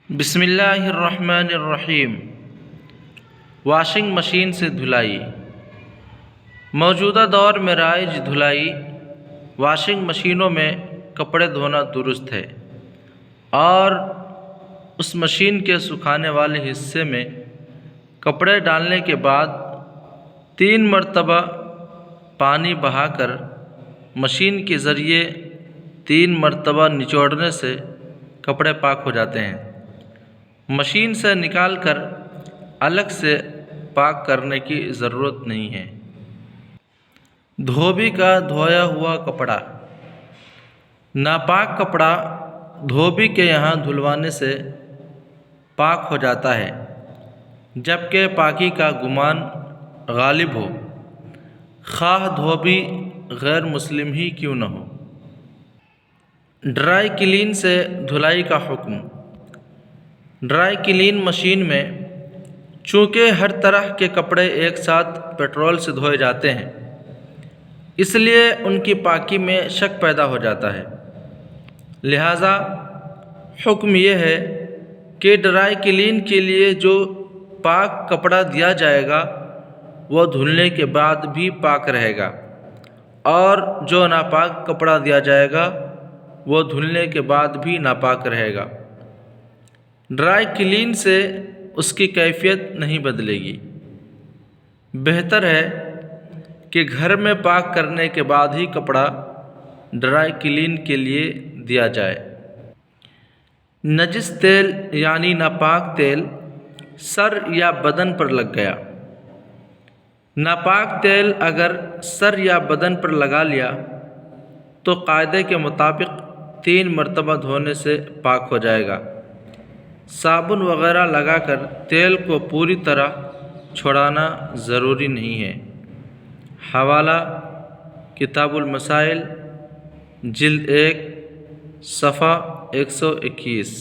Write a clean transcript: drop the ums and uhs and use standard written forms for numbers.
بسم اللہ الرحمن الرحیم۔ واشنگ مشین سے دھلائی۔ موجودہ دور میں رائج دھلائی واشنگ مشینوں میں کپڑے دھونا درست ہے، اور اس مشین کے سکھانے والے حصے میں کپڑے ڈالنے کے بعد 3 مرتبہ پانی بہا کر مشین کے ذریعے 3 مرتبہ نچوڑنے سے کپڑے پاک ہو جاتے ہیں۔ مشین سے نکال کر الگ سے پاک کرنے کی ضرورت نہیں ہے۔ دھوبی کا دھویا ہوا کپڑا۔ ناپاک کپڑا دھوبی کے یہاں دھلوانے سے پاک ہو جاتا ہے، جبکہ پاکی کا گمان غالب ہو، خواہ دھوبی غیر مسلم ہی کیوں نہ ہو۔ ڈرائی کلین سے دھلائی کا حکم۔ ڈرائی کلین مشین میں چونکہ ہر طرح کے کپڑے ایک ساتھ پیٹرول سے دھوئے جاتے ہیں، اس لیے ان کی پاکی میں شک پیدا ہو جاتا ہے۔ لہذا حکم یہ ہے کہ ڈرائی کلین کے لیے جو پاک کپڑا دیا جائے گا وہ دھلنے کے بعد بھی پاک رہے گا، اور جو ناپاک کپڑا دیا جائے گا وہ دھلنے کے بعد بھی ناپاک رہے گا۔ ڈرائی کلین سے اس کی کیفیت نہیں بدلے گی۔ بہتر ہے کہ گھر میں پاک کرنے کے بعد ہی کپڑا ڈرائی کلین کے لیے دیا جائے۔ نجس تیل یعنی ناپاک تیل سر یا بدن پر لگ گیا۔ ناپاک تیل اگر سر یا بدن پر لگا لیا تو قاعدے کے مطابق 3 مرتبہ دھونے سے پاک ہو جائے گا۔ صابن وغیرہ لگا کر تیل کو پوری طرح چھڑانا ضروری نہیں ہے۔ حوالہ: کتاب المسائل، جلد 1، صفحہ 121۔